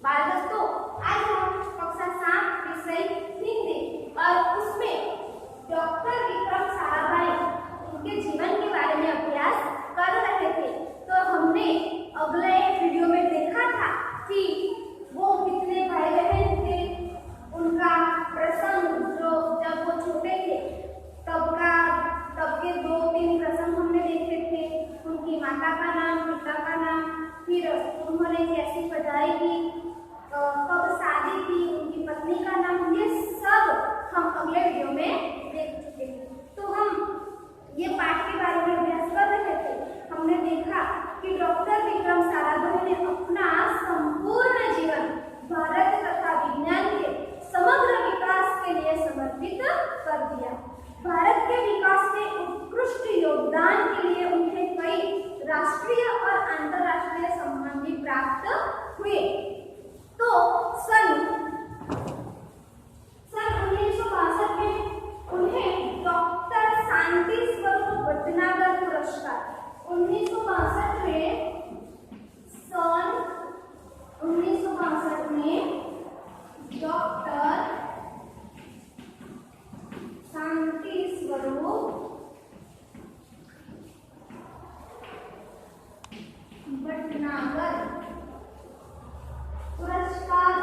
बाल दोस्तों, आज हम कक्षा 7 विषय हिंदी और उसमें डॉक्टर विक्रम साराभाई उनके जीवन के बारे में अभ्यास कर रहे थे। तो हमने अगले वीडियो में देखा था कि वो कितने भाई बहन थे, उनका प्रसंग जो जब वो छोटे थे तब के 2-3 प्रसंग हमने देखे थे। उनकी माता का नाम, पिता का नाम, फिर उन्होंने कैसी पढ़ाई की, कब शादी की, उनकी पत्नी का नाम, ये सब हम अगले वीडियो में देख चुके हैं। तो हम ये पाठ के बारे में अभ्यास कर रहे थे। हमने देखा कि डॉक्टर विक्रम साराभाई ने अपना संपूर्ण जीवन भारत तथा विज्ञान के समग्र विकास के लिए समर्पित कर दिया। भारत के विकास में उत्कृष्ट योगदान के लिए उन्हें कई राष्ट्रीय और अंतर्राष्ट्रीय सम्मान भी प्राप्त हुए। तो सन 1962 में उन्हें डॉक्टर शांति स्वरूप भटनागर पुरस्कार, 1962 में डॉक्टर शांति स्वरूप भटनागर पुरस्कार,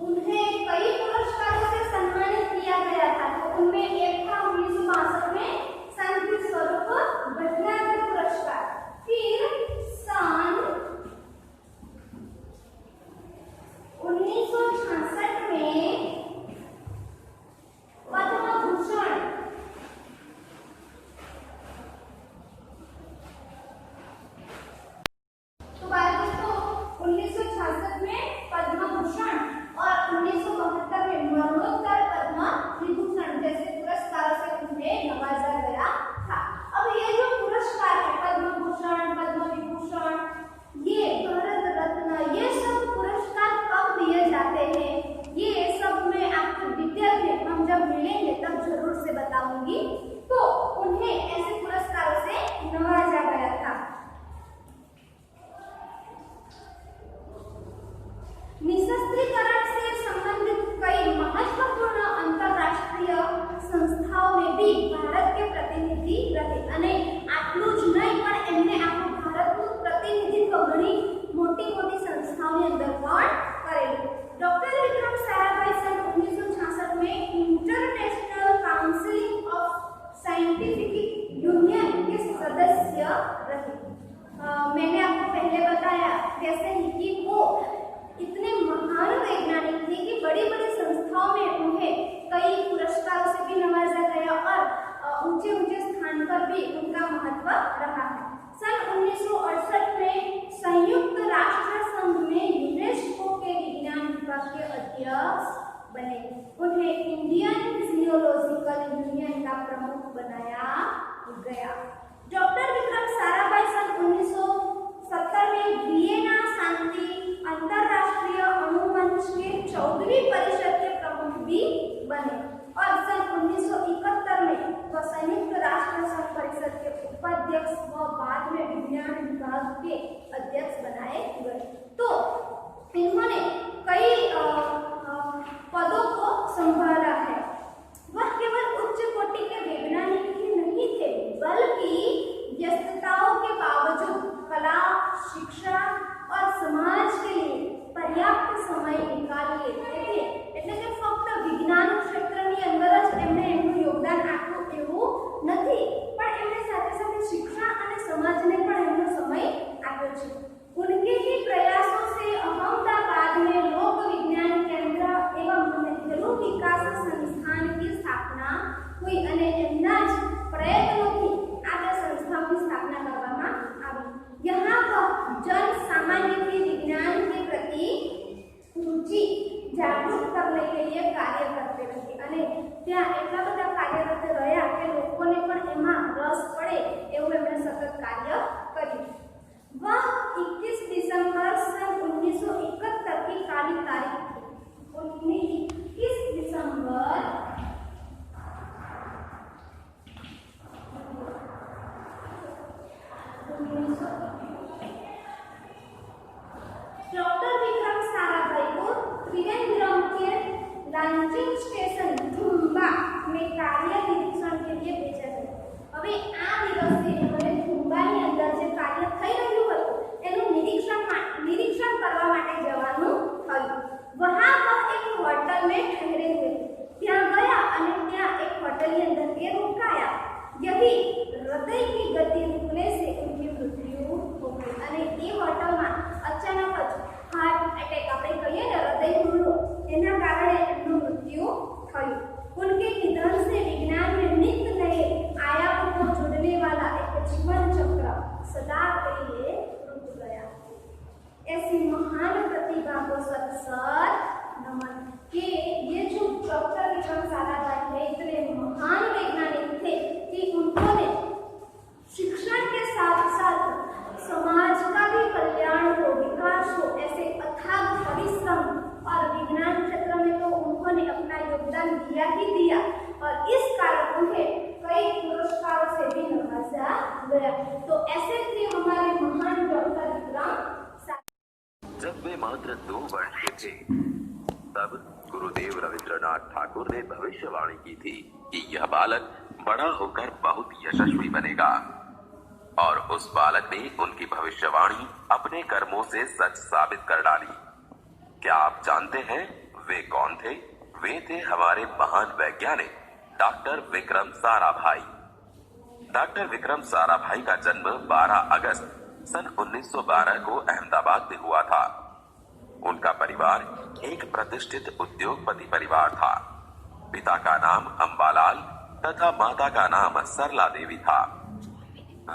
उन्हें कई पुरस्कारों से सम्मानित किया गया था। तो उनमें एक था 1962 में शांति स्वरूप भटनागर पुरस्कार। फिर सन 1966 में पद्म भूषण, तो बात दोस्तों 1966 में पद्म भूषण और 1972 में मरणोत्तर पद्म विभूषण जैसे पुरस्कारों से उन्हें नवाजा गया था। अब ये जो पुरस्कार है, पद्म भूषण, पद्म विभूषण, ये भारत रत्न, ये सब पुरस्कार कब दिए जाते हैं, ये सब मैं आपको डिटेल में हम जब मिलेंगे तब जरूर से बताऊंगी। तो उन्हें ऐसे पुरस्कारों से नवाजा गया था। निशस्त्रीकरण से संबंधित कई महत्वपूर्ण अंतरराष्ट्रीय संस्थाओं में भी भारत के प्रतिनिधि रहे અને આટલું જ નહીં પણ એમને આપણું ભારતનું પ્રતિનિધિત્વ ઘણી મોટી સંસ્થાઓની અંદર પણ કરેલું। ડોક્ટર વિક્રમ સારાભાઈ सन 1966 में international council of scientific union के सदस्य रहे। मैंने आपको पहले बताया कैसे ही कि वो इतने महान वैज्ञानिक थे कि बड़ी संस्थाओं में उन्हें कई पुरस्कारों से भी नवाजा गया और ऊंचे स्थान पर भी उनका महत्व रहा है। सन 1968 में संयुक्त राष्ट्र संघ में यूनेस्को के विज्ञान विभाग के अध्यक्ष बने। उन्हें इंडियन जियोलॉजिकल यूनियन का प्रमुख बनाया गया। डॉक्टर विक्रम साराभाई सन 1970 में वियना शांति अंतरराष्ट्रीय अणुमंच के 14वीं परिषद के प्रमुख भी बने और सन 1971 में वह संयुक्त राष्ट्र संघ परिषद के उपाध्यक्ष व बाद में विज्ञान विभाग के अध्यक्ष बनाए गए। तो इन्होंने कई पदों को संभाला है। वह केवल उच्च कोटि के वैज्ञानिक ही नहीं थे, बल्कि व्यस्तताओं के बावजूद कला, शिक्षा और समाज के लिए पर्याप्त समय निकाली लेते थे। એટલે કે ફક્ત વિજ્ઞાન ક્ષેત્રની અંદર જ એમણે એમનું યોગદાન આપ્યું એવું નથી, પણ એમણે સાથે શિક્ષા અને સમાજને પણ એમનો સમય આપ્યો છે। उनके ही प्रयासों से अहमदाबाद में लोक विज्ञान केंद्र एवं नेहरू विकास संस्थान की स्थापना हुई અને એમના જ પ્રયત્નોથી આ બે સંસ્થાઓની સ્થાપના કરવામાં આવી। यहाँ पर जन सामान्य की विज्ञान के प्रति रुचि जागरूक करने के लिए कार्य करते रहे અને ત્યાં એટલા બધા કાર્યરત રહ્યા કે લોકોને પણ એમાં રસ પડે એવું એમણે સતત કાર્ય કર્યું। वह 21 दिसंबर सन 1971 की काली तारीख थी। 21 दिसंबर 1971 में भविष्यवाणी की थी कि यह बालक बड़ा होकर बहुत यशस्वी बनेगा, और उस बालक ने उनकी भविष्यवाणी अपने कर्मों से सच साबित कर डाली। क्या आप जानते हैं वे कौन थे? वे थे हमारे महान वैज्ञानिक डॉक्टर विक्रम साराभाई। डॉक्टर विक्रम साराभाई का जन्म 12 अगस्त सन 1912 को अहमदाबाद में हुआ था। उनका परिवार एक प्रतिष्ठित उद्योगपति परिवार था। पिता का नाम अंबालाल तथा माता का नाम सरला देवी था।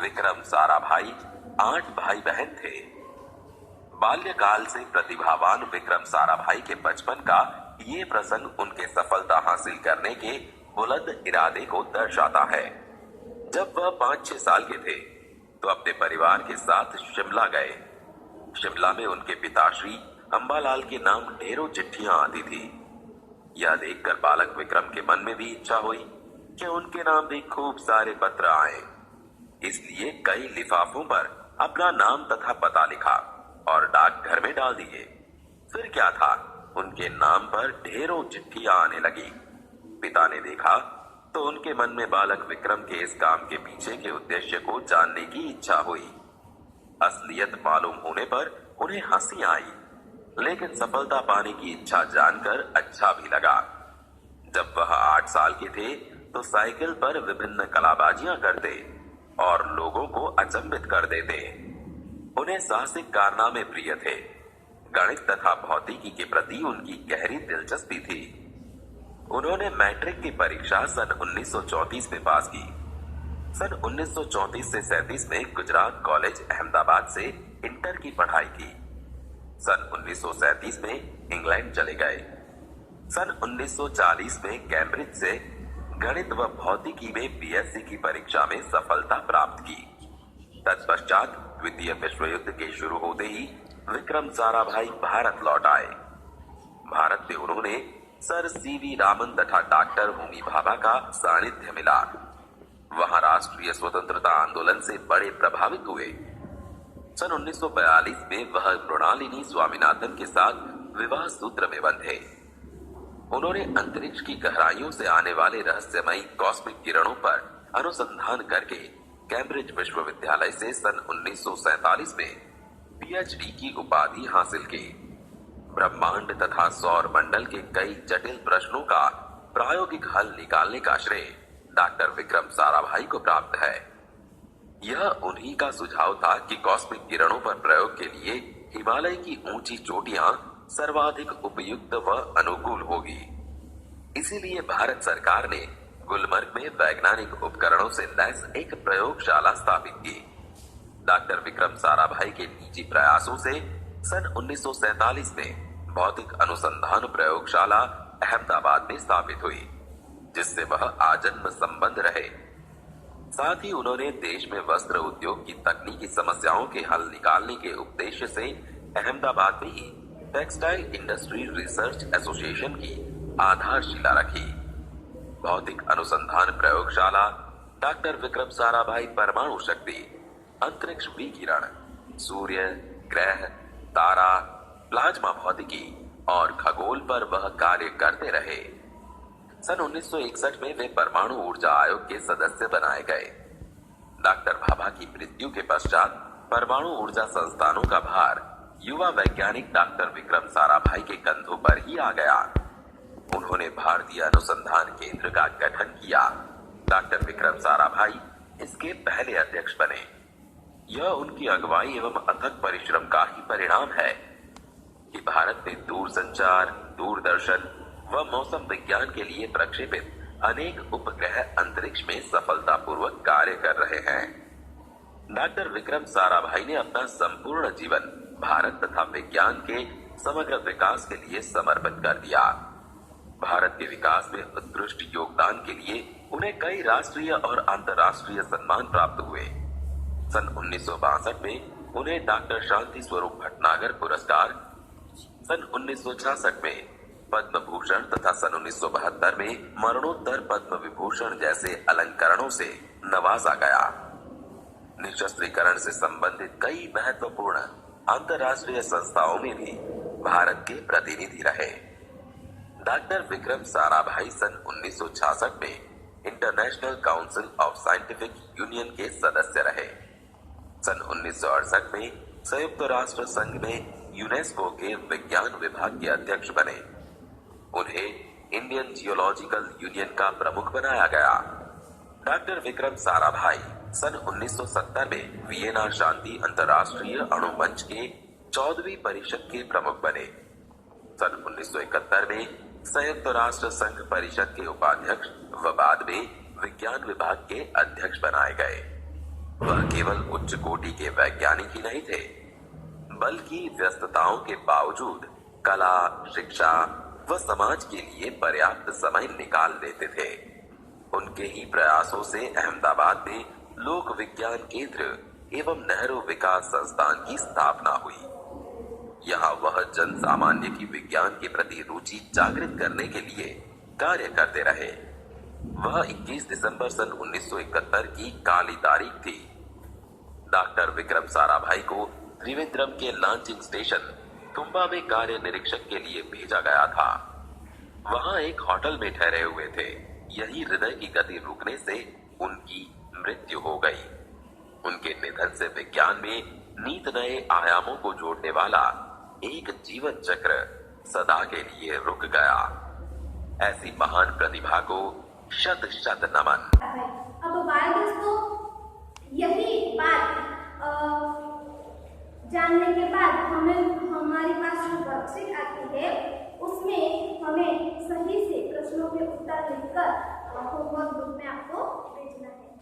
विक्रम साराभाई 8 भाई बहन थे। बाल्यकाल से प्रतिभावान विक्रम साराभाई के बचपन का ये प्रसंग उनके सफलता हासिल करने के बुलंद इरादे को दर्शाता है। जब वह 5-6 साल के थे तो अपने परिवार के साथ शिमला गए। शिमला में उनके पिताश्री अंबालाल के नाम ढेरों चिट्ठियां आती थी। यह देखकर बालक विक्रम के मन में भी इच्छा हुई कि उनके नाम भी खूब सारे पत्र आए। इसलिए कई लिफाफों पर अपना नाम तथा पता लिखा और डाकघर में डाल दिए। फिर क्या था, उनके नाम पर ढेरों चिट्ठियां आने लगी। पिता ने देखा तो उनके मन में बालक विक्रम के इस काम के पीछे के उद्देश्य को जानने की इच्छा हुई। असलियत मालूम होने पर उन्हें हंसी आई, लेकिन सफलता पाने की इच्छा जानकर अच्छा भी लगा। जब वह 8 साल के थे तो साइकिल पर विभिन्न कलाबाजियां करते और लोगों को अचंभित कर देते। उन्हें साहसिक कारनामे प्रिय थे। गणित तथा भौतिकी के प्रति उनकी गहरी दिलचस्पी थी। उन्होंने मैट्रिक की परीक्षा सन 1934 में पास की। सन 1934 से 37 में गुजरात कॉलेज अहमदाबाद से इंटर की पढ़ाई की। सन 1937 में इंग्लैंड चले गए। सन 1940 में कैम्ब्रिज से गणित व भौतिकी में बीएससी की परीक्षा में सफलता प्राप्त की। तत्पश्चात द्वितीय विश्व युद्ध के शुरू होते ही विक्रम साराभाई भारत लौट आए। भारत में उन्होंने सर सीवी रामन तथा डॉक्टर होमी भाभा का सानिध्य मिला। वहां राष्ट्रीय स्वतंत्रता आंदोलन से बड़े प्रभावित हुए। सन 1942 में वह मृणालिनी स्वामीनाथन के साथ विवाह सूत्र में बंधे। उन्होंने अंतरिक्ष की गहराइयों से आने वाले रहस्यमयी कॉस्मिक किरणों पर अनुसंधान करके कैम्ब्रिज विश्वविद्यालय से सन 1947 में पीएचडी की उपाधि हासिल की। ब्रह्मांड तथा सौर मंडल के कई जटिल प्रश्नों का प्रायोगिक हल निकालने का श्रेय डॉक्टर विक्रम साराभाई को प्राप्त है। यह उन्हीं का सुझाव था कि कॉस्मिक किरणों पर प्रयोग के लिए हिमालय की ऊंची चोटियां सर्वाधिक उपयुक्त व अनुकूल होगी। इसीलिए भारत सरकार ने गुलमर्ग में वैज्ञानिक उपकरणों से लैस एक प्रयोगशाला स्थापित की। डॉक्टर विक्रम साराभाई के निजी प्रयासों से सन 1947 में भौतिक अनुसंधान प्रयोगशाला अहमदाबाद में स्थापित हुई, जिससे वह आजन्म संबंध रहे। साथ ही उन्होंने देश में वस्त्र उद्योग की तकनीकी समस्याओं के हल निकालने के उद्देश्य से अहमदाबाद में ही टेक्सटाइल इंडस्ट्री रिसर्च एसोसिएशन की आधारशिला रखी। भौतिक अनुसंधान प्रयोगशाला डॉक्टर विक्रम साराभाई परमाणु शक्ति, अंतरिक्ष विकिरण, सूर्य, ग्रह, तारा, प्लाज्मा भौतिकी और खगोल पर वह कार्य करते रहे। सन 1961 में वे परमाणु ऊर्जा आयोग के सदस्य बनाए गए। डॉक्टर भाभा की मृत्यु के पश्चात परमाणु ऊर्जा संस्थानों का भार युवा वैज्ञानिक डॉक्टर विक्रम साराभाई के कंधों पर ही आ गया। उन्होंने भारतीय अनुसंधान केंद्र का गठन किया। डॉक्टर विक्रम साराभाई इसके पहले अध्यक्ष बने। यह उनकी अगुवाई एवं अथक परिश्रम का ही परिणाम है कि भारत में दूरसंचार, दूरदर्शन व मौसम विज्ञान के लिए प्रक्षेपित अनेक उपग्रह अंतरिक्ष में सफलतापूर्वक कार्य कर रहे हैं। डॉक्टर विक्रम साराभाई ने अपना संपूर्ण जीवन भारत तथा विज्ञान के समग्र विकास के लिए समर्पित कर दिया। भारत के विकास में उत्कृष्ट योगदान के लिए उन्हें कई राष्ट्रीय और अंतर्राष्ट्रीय सम्मान प्राप्त हुए। सन 1962 में उन्हें डॉक्टर शांति स्वरूप भटनागर पुरस्कार, सन 1966 में पद्म भूषण तथा सन 1972 में मरणोत्तर पद्म विभूषण जैसे अलंकरणों से नवाजा गया। निशस्त्रीकरण से संबंधित कई महत्वपूर्ण अंतर्राष्ट्रीय संस्थाओं में भी भारत के प्रतिनिधि रहे। डॉक्टर विक्रम साराभाई सन 1966 में international council of scientific union के सदस्य रहे। सन 1968 में संयुक्त राष्ट्र संघ में यूनेस्को के विज्ञान विभाग के अध्यक्ष बने। उन्हें इंडियन जियोलॉजिकल यूनियन का प्रमुख बनाया गया। डॉक्टर विक्रम साराभाई सन 1970 में वियना शांति अंतर्राष्ट्रीय अणु मंच के 14वीं परिषद के प्रमुख बने। सन 1971 में संयुक्त राष्ट्र संघ परिषद के उपाध्यक्ष व बाद में विज्ञान विभाग के अध्यक्ष बनाए गए। वह केवल उच्च कोटि के वैज्ञानिक ही नहीं थे, बल्कि व्यस्तताओं के बावजूद कला, शिक्षा व समाज के लिए पर्याप्त समय निकाल देते थे। उनके ही प्रयासों से अहमदाबाद में लोक विज्ञान केंद्र एवं नेहरू विकास संस्थान की स्थापना हुई। यहाँ वह जन सामान्य की विज्ञान के प्रति रुचि जागृत करने के लिए कार्य करते रहे। वह 21 दिसंबर सन 1971 की काली तारीख थी। डॉक्टर विक्रम साराभाई को त्रिवेंद्रम के लॉन्चिंग स्टेशन तुम्बा में कार्य निरीक्षक के लिए भेजा गया था। वहां एक होटल में ठहरे हुए थे। यही हृदय की गति रुकने से उनकी मृत्यु हो गई। उनके निधन से विज्ञान में नीत नए आयामों को जोड़ने वाला एक जीवन चक्र सदा के लिए रुक गया। ऐसी महान प्रतिभा को शत शत नमन। अब बाल दोस्तों, यही बात जानने के बाद हमारे पास जो वर्कशीट आती है उसमें हमें सही से प्रश्नों के उत्तर लिखकर होमवर्क ग्रुप में आपको भेजना है।